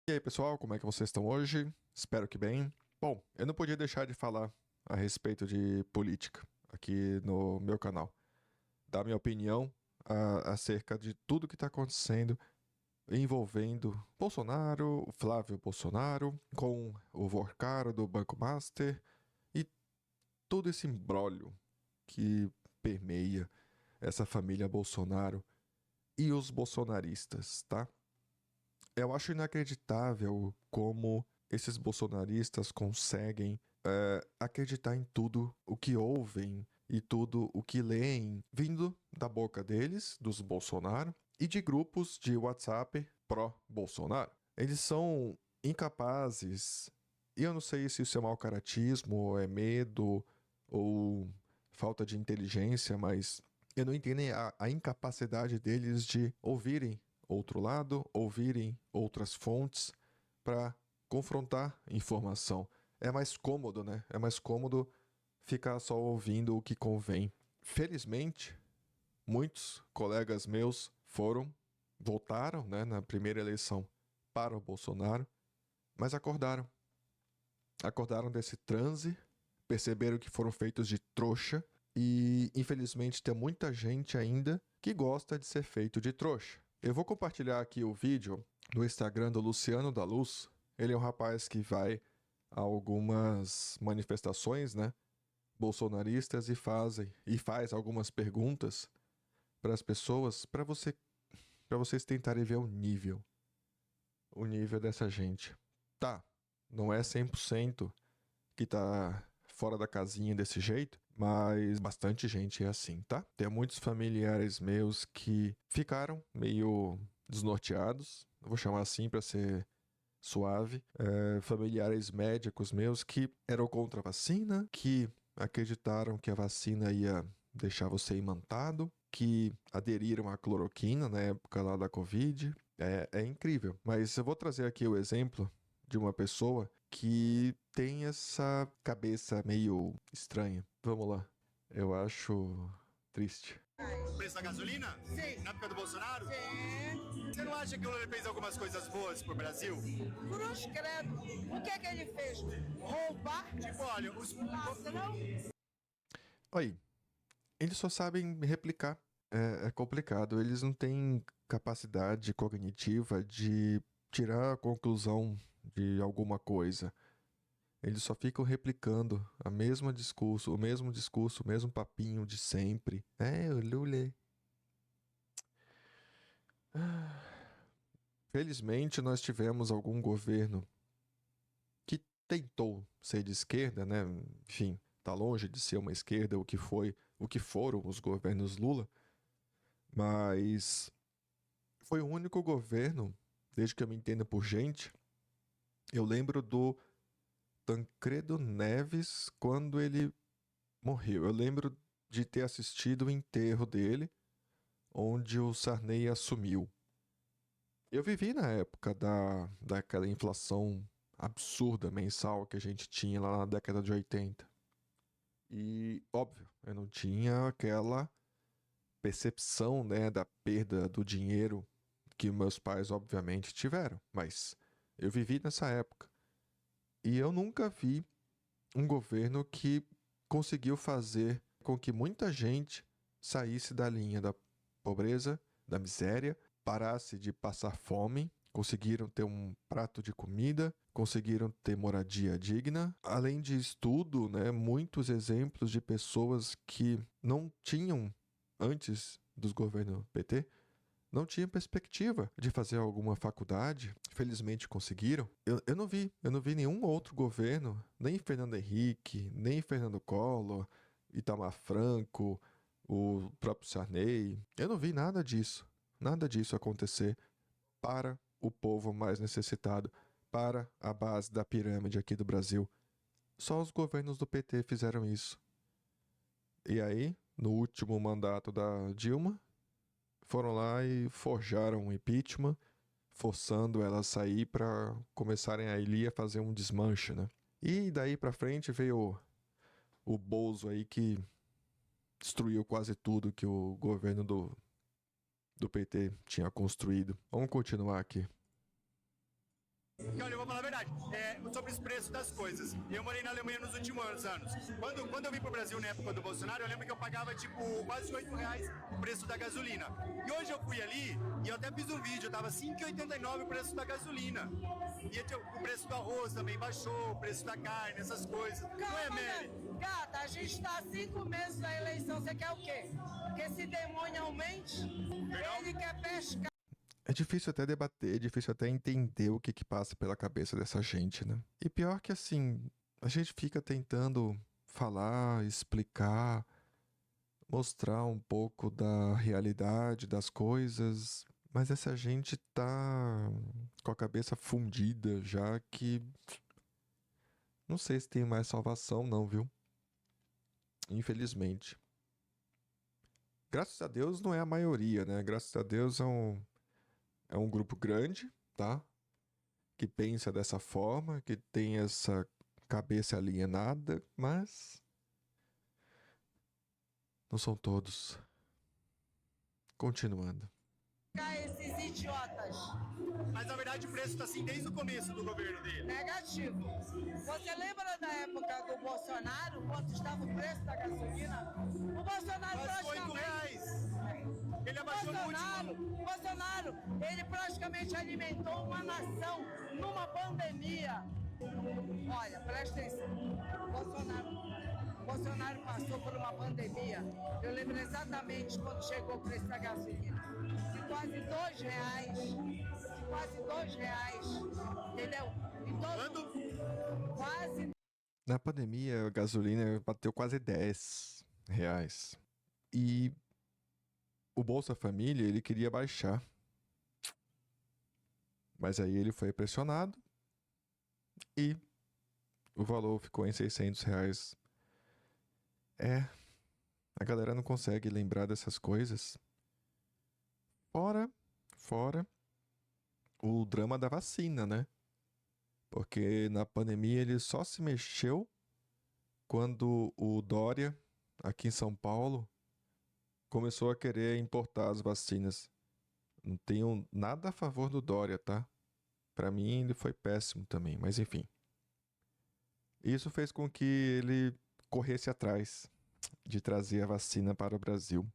E aí, pessoal, como é que vocês estão hoje? Espero que bem. Bom, eu não podia deixar de falar a respeito de política aqui no meu canal. Dar minha opinião acerca de tudo que está acontecendo envolvendo Bolsonaro, o Flávio Bolsonaro, com o Vorcaro do Banco Master e todo esse imbróglio que permeia essa família Bolsonaro e os bolsonaristas, tá? Eu acho inacreditável como esses bolsonaristas conseguem acreditar em tudo o que ouvem e tudo o que leem vindo da boca deles, dos Bolsonaro, e de grupos de WhatsApp pró-Bolsonaro. Eles são incapazes, e eu não sei se isso é mau caratismo, é medo ou falta de inteligência, mas eu não entendo a incapacidade deles de ouvirem outro lado, ouvirem outras fontes para confrontar informação. É mais cômodo, né? É mais cômodo ficar só ouvindo o que convém. Felizmente, muitos colegas meus votaram, né, na primeira eleição para o Bolsonaro, mas acordaram. Acordaram desse transe, perceberam que foram feitos de trouxa e, infelizmente, tem muita gente ainda que gosta de ser feito de trouxa. Eu vou compartilhar aqui o vídeo no Instagram do Luciano da Luz. Ele é um rapaz que vai a algumas manifestações, né, bolsonaristas e faz algumas perguntas para as pessoas para vocês tentarem ver o nível dessa gente. Tá, não é 100% que tá fora da casinha desse jeito, mas bastante gente é assim, tá? Tem muitos familiares meus que ficaram meio desnorteados, eu vou chamar assim para ser suave, familiares médicos meus que eram contra a vacina, que acreditaram que a vacina ia deixar você imantado, que aderiram à cloroquina na época lá da Covid. É incrível, mas eu vou trazer aqui o exemplo de uma pessoa que tem essa cabeça meio estranha. Vamos lá. Eu acho triste. O preço da gasolina? Sim. Na época do Bolsonaro? Sim. Você não acha que o Lula fez algumas coisas boas pro Brasil? Cruz credo. O que é que ele fez? Roubar? Tipo, olha, os... Ladrão? Aí, eles só sabem replicar. É complicado. Eles não têm capacidade cognitiva de tirar a conclusão de alguma coisa. Eles só ficam replicando o mesmo discurso, o mesmo papinho de sempre. É, o Lula. Felizmente, nós tivemos algum governo que tentou ser de esquerda, né? Enfim, tá longe de ser uma esquerda, o que foram os governos Lula, mas foi o único governo, desde que eu me entenda por gente, eu lembro do Tancredo Neves quando ele morreu. Eu lembro de ter assistido o enterro dele, onde o Sarney assumiu. Eu vivi na época daquela inflação absurda mensal que a gente tinha lá na década de 80. E, óbvio, eu não tinha aquela percepção, né, da perda do dinheiro que meus pais, obviamente, tiveram. Mas eu vivi nessa época. E eu nunca vi um governo que conseguiu fazer com que muita gente saísse da linha da pobreza, da miséria, parasse de passar fome, conseguiram ter um prato de comida, conseguiram ter moradia digna. Além de estudo, né, muitos exemplos de pessoas que não tinham, antes dos governos PT, não tinha perspectiva de fazer alguma faculdade. Felizmente conseguiram. Eu não vi nenhum outro governo, nem Fernando Henrique, nem Fernando Collor, Itamar Franco, o próprio Sarney. Eu não vi nada disso acontecer para o povo mais necessitado, para a base da pirâmide aqui do Brasil. Só os governos do PT fizeram isso. E aí, no último mandato da Dilma, foram lá e forjaram um impeachment, forçando ela a sair para começarem a ali a fazer um desmanche, né? E daí para frente veio o Bozo aí que destruiu quase tudo que o governo do PT tinha construído. Vamos continuar aqui. vou falar a verdade. Sobre os preços das coisas. Eu morei na Alemanha nos últimos anos. Quando eu vim pro Brasil na época do Bolsonaro, eu lembro que eu pagava, tipo, quase R$ 8 o preço da gasolina. E hoje eu fui ali e eu até fiz um vídeo, tava R$ 5,89 o preço da gasolina. E o preço do arroz também baixou, o preço da carne, essas coisas. Não é, Mary? Gata, a gente tá há 5 meses da eleição, você quer o quê? Que esse demônio aumente? Ele quer pescar. É difícil até debater, é difícil até entender o que passa pela cabeça dessa gente, né? E pior que assim, a gente fica tentando falar, explicar, mostrar um pouco da realidade das coisas, mas essa gente tá com a cabeça fundida já que não sei se tem mais salvação não, viu? Infelizmente. Graças a Deus não é a maioria, né? Graças a Deus é um grupo grande, tá? Que pensa dessa forma, que tem essa cabeça alienada, mas não são todos. Continuando. Esses idiotas. Mas na verdade o preço tá assim desde o começo do governo dele. Negativo. Você lembra da época do Bolsonaro, quanto estava o preço da gasolina? O Bolsonaro Quase R$ 8. Ele abaixou no último. Bolsonaro, ele praticamente alimentou uma nação numa pandemia. Olha, presta atenção. Bolsonaro passou por uma pandemia. Eu lembro exatamente quando chegou o preço da gasolina. De quase R$ 2. Entendeu? Então, quase. Na pandemia, a gasolina bateu quase R$ 10. E o Bolsa Família, ele queria baixar. Mas aí ele foi pressionado e o valor ficou em R$ 600. A galera não consegue lembrar dessas coisas. Fora o drama da vacina, né? Porque na pandemia ele só se mexeu quando o Dória, aqui em São Paulo, começou a querer importar as vacinas. Não tenho nada a favor do Dória, tá? Pra mim ele foi péssimo também, mas enfim. Isso fez com que ele corresse atrás de trazer a vacina para o Brasil.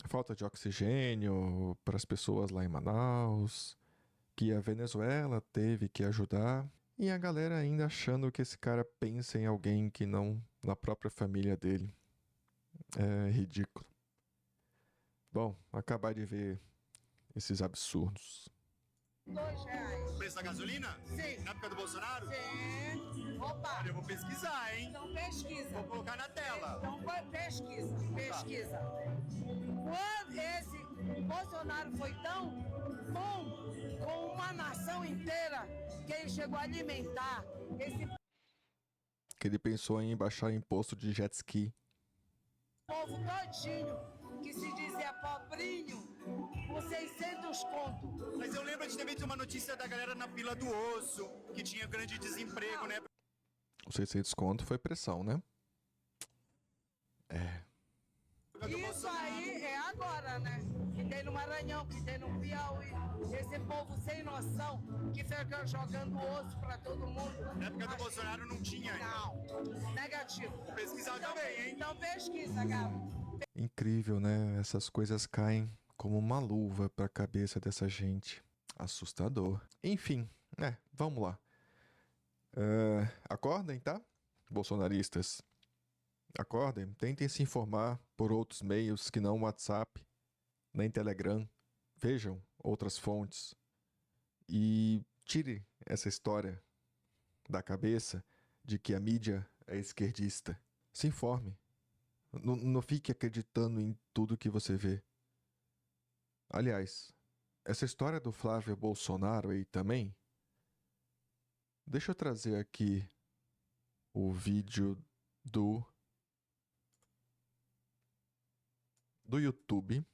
Falta de oxigênio para as pessoas lá em Manaus, que a Venezuela teve que ajudar, e a galera ainda achando que esse cara pensa em alguém que não na própria família dele. É ridículo. Bom, acabar de ver esses absurdos. R$ 2. O preço da gasolina? Sim. Na época do Bolsonaro? Sim. Opa. Olha, eu vou pesquisar, hein? Então pesquisa. Vou colocar na tela. Então pesquisa. Quando esse Bolsonaro foi tão bom com uma nação inteira que ele chegou a alimentar esse Que ele pensou em baixar imposto de jet ski. povo todinho que se dizia pobrinho por 600 conto. Mas eu lembro de ter visto uma notícia da galera na fila do osso, que tinha grande desemprego, né? Os 600 conto foi pressão, né? Isso aí é agora, né? Que tem no Maranhão, que tem no Piauí. Esse povo sem noção que fica jogando osso pra todo mundo. Na época do Bolsonaro não tinha ainda. Não, negativo. Vou pesquisar também, hein? Então pesquisa, Gabo. Incrível, né? Essas coisas caem como uma luva pra cabeça dessa gente. Assustador. Enfim, vamos lá. Acordem, tá? Bolsonaristas. Acordem, tentem se informar por outros meios que não o WhatsApp, nem Telegram. Vejam outras fontes. E tire essa história da cabeça de que a mídia é esquerdista. Se informe. Não fique acreditando em tudo que você vê. Aliás, essa história do Flávio Bolsonaro aí também. Deixa eu trazer aqui o vídeo do YouTube,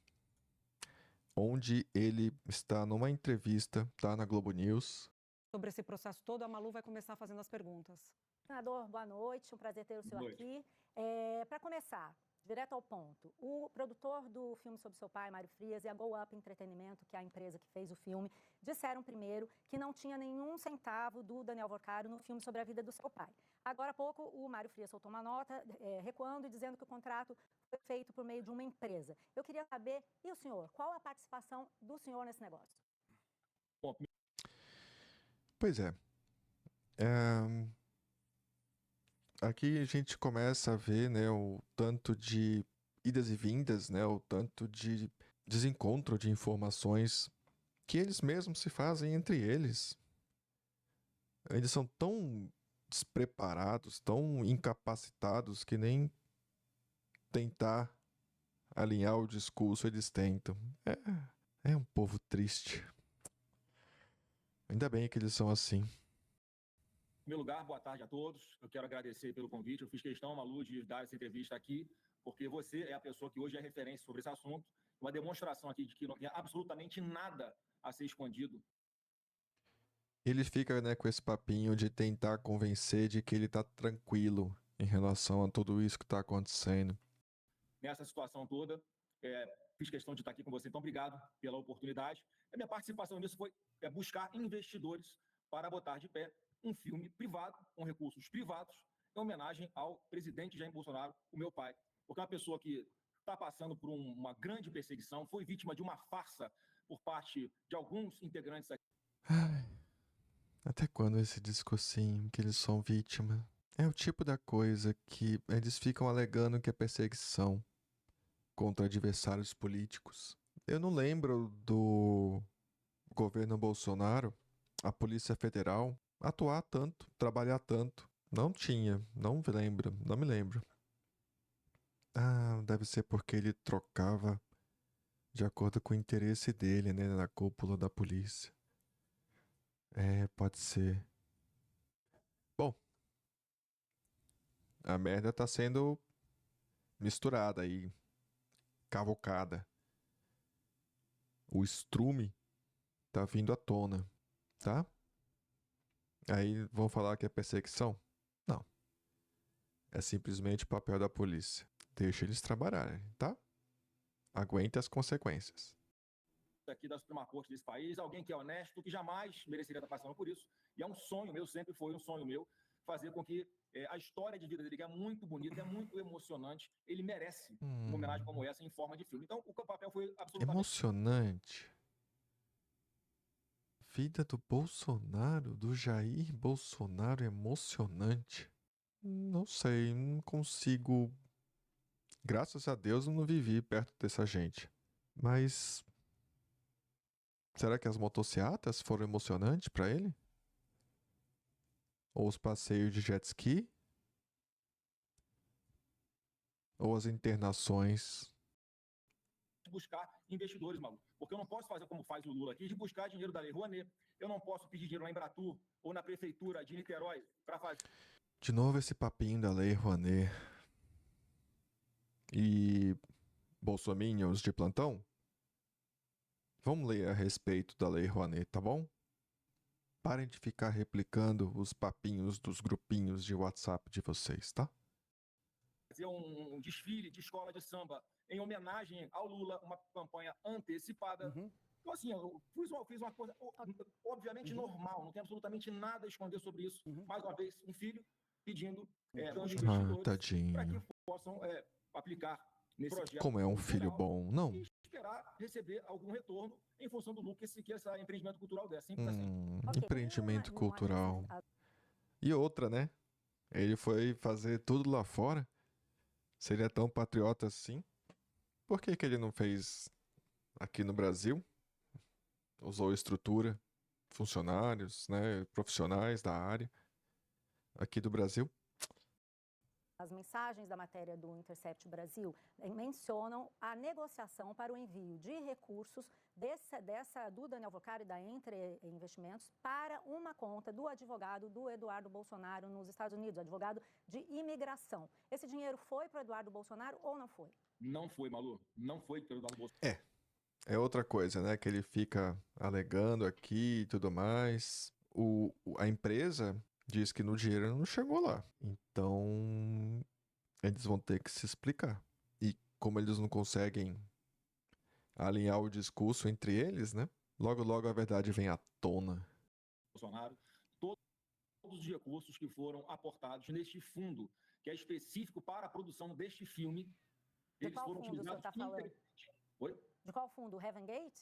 onde ele está numa entrevista, tá na Globo News. Sobre esse processo todo, a Malu vai começar fazendo as perguntas. Senador, boa noite, um prazer ter o senhor aqui. Para começar, direto ao ponto. O produtor do filme sobre seu pai, Mário Frias, e a Go Up Entretenimento, que é a empresa que fez o filme, disseram primeiro que não tinha nenhum centavo do Daniel Vorcaro no filme sobre a vida do seu pai. Agora há pouco, o Mário Frias soltou uma nota recuando e dizendo que o contrato foi feito por meio de uma empresa. Eu queria saber, e o senhor, qual a participação do senhor nesse negócio? Pois é. Aqui a gente começa a ver, né, o tanto de idas e vindas, né, o tanto de desencontro de informações que eles mesmos se fazem entre eles. Eles são tão despreparados, tão incapacitados que nem tentar alinhar o discurso eles tentam. É um povo triste. Ainda bem que eles são assim. Em primeiro lugar, boa tarde a todos. Eu quero agradecer pelo convite. Eu fiz questão, Malu, de dar essa entrevista aqui, porque você é a pessoa que hoje é referência sobre esse assunto. Uma demonstração aqui de que não tem absolutamente nada a ser escondido. Ele fica, né, com esse papinho de tentar convencer de que ele tá tranquilo em relação a tudo isso que tá acontecendo. Nessa situação toda, fiz questão de estar aqui com você. Então, obrigado pela oportunidade. A minha participação nisso foi buscar investidores para botar de pé um filme privado, com recursos privados, em homenagem ao presidente Jair Bolsonaro, o meu pai. Porque é uma pessoa que está passando por uma grande perseguição, foi vítima de uma farsa por parte de alguns integrantes aqui. Ai, até quando esse discursinho que eles são vítima? É o tipo da coisa que eles ficam alegando que é perseguição contra adversários políticos. Eu não lembro do governo Bolsonaro, a Polícia Federal, atuar tanto, trabalhar tanto. Não tinha, não me lembro. Ah, deve ser porque ele trocava de acordo com o interesse dele, né, na cúpula da polícia. Pode ser. Bom, a merda tá sendo misturada aí, cavocada. O estrume tá vindo à tona, tá? Aí vão falar que é perseguição? Não. É simplesmente o papel da polícia. Deixa eles trabalharem, tá? Aguente as consequências. Aqui da Suprema Corte desse país, alguém que é honesto, que jamais mereceria estar passando por isso. E é um sonho meu, sempre foi um sonho meu, fazer com que a história de vida dele, que é muito bonita, é muito emocionante, ele merece uma homenagem como essa em forma de filme. Então, o papel foi absolutamente... Emocionante? Vida do Bolsonaro, do Jair Bolsonaro, emocionante? Não sei, não consigo... Graças a Deus eu não vivi perto dessa gente. Mas... será que as motociatas foram emocionantes pra ele? Ou os passeios de jet ski? Ou as internações? Buscar investidores, Malu. Porque eu não posso fazer como faz o Lula aqui, de buscar dinheiro da Lei Rouanet. Eu não posso pedir dinheiro na Embratur ou na Prefeitura de Niterói para fazer... De novo esse papinho da Lei Rouanet. E... bolsominions de plantão? Vamos ler a respeito da Lei Rouanet, tá bom? Parem de ficar replicando os papinhos dos grupinhos de WhatsApp de vocês, tá? Fazer um desfile de escola de samba em homenagem ao Lula, uma campanha antecipada. Então, assim, eu fiz uma coisa obviamente normal, não tem absolutamente nada a esconder sobre isso. Mais uma vez, um filho pedindo aos investidores tadinho. para que possam aplicar nesse projeto. Como é um filho bom, não? E esperar receber algum retorno em função do lucro que esse empreendimento cultural der. Simples assim. Empreendimento cultural. E outra, né? Ele foi fazer tudo lá fora. Se ele é tão patriota assim, por que ele não fez aqui no Brasil? Usou estrutura, funcionários, né, profissionais da área aqui do Brasil. As mensagens da matéria do Intercept Brasil mencionam a negociação para o envio de recursos do Daniel Vorcaro e da Entre Investimentos para uma conta do advogado do Eduardo Bolsonaro nos Estados Unidos, advogado de imigração. Esse dinheiro foi para o Eduardo Bolsonaro ou não foi? Não foi, Malu. Não foi para o Eduardo Bolsonaro. É outra coisa, né, que ele fica alegando aqui e tudo mais. A empresa diz que no dinheiro não chegou lá. Então, eles vão ter que se explicar. E como eles não conseguem alinhar o discurso entre eles, né? Logo, logo a verdade vem à tona. Bolsonaro, todos os recursos que foram aportados neste fundo, que é específico para a produção deste filme, De eles qual foram fundo o senhor utilizados está falando? Oi? De qual fundo? O Heaven Gate?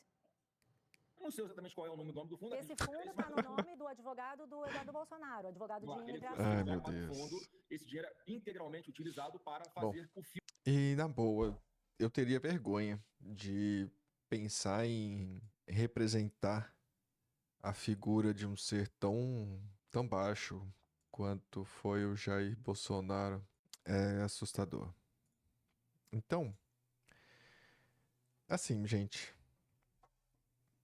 Eu não sei exatamente qual é o nome do fundo. Esse fundo está no nome do advogado do Eduardo Bolsonaro, advogado de Ele foi imigração. Ai, meu utilizado para o Deus. fundo, esse dinheiro é integralmente utilizado para Bom, fazer o filme. e na boa, eu teria vergonha de pensar em representar a figura de um ser tão baixo quanto foi o Jair Bolsonaro. É assustador. Então, assim, gente,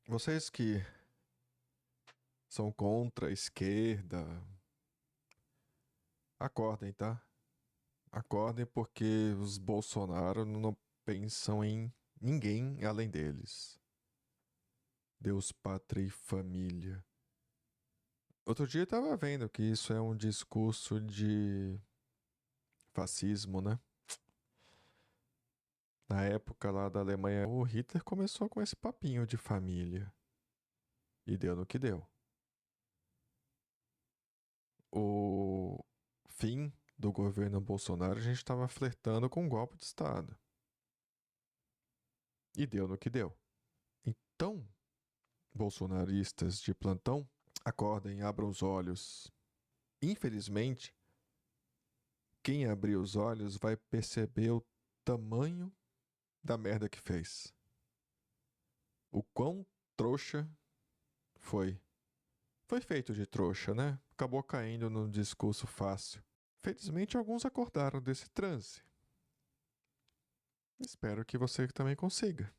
vocês que são contra a esquerda, acordem, tá? Acordem porque os Bolsonaro não pensam em ninguém além deles. Deus, pátria e família. Outro dia eu tava vendo que isso é um discurso de fascismo, né? Na época lá da Alemanha, o Hitler começou com esse papinho de família. E deu no que deu. O fim do governo Bolsonaro, a gente estava flertando com um golpe de Estado. E deu no que deu. Então, bolsonaristas de plantão, acordem, abram os olhos. Infelizmente, quem abrir os olhos vai perceber o tamanho da merda que fez. O quão trouxa foi. Foi feito de trouxa, né? Acabou caindo num discurso fácil. Felizmente, alguns acordaram desse transe. Espero que você também consiga.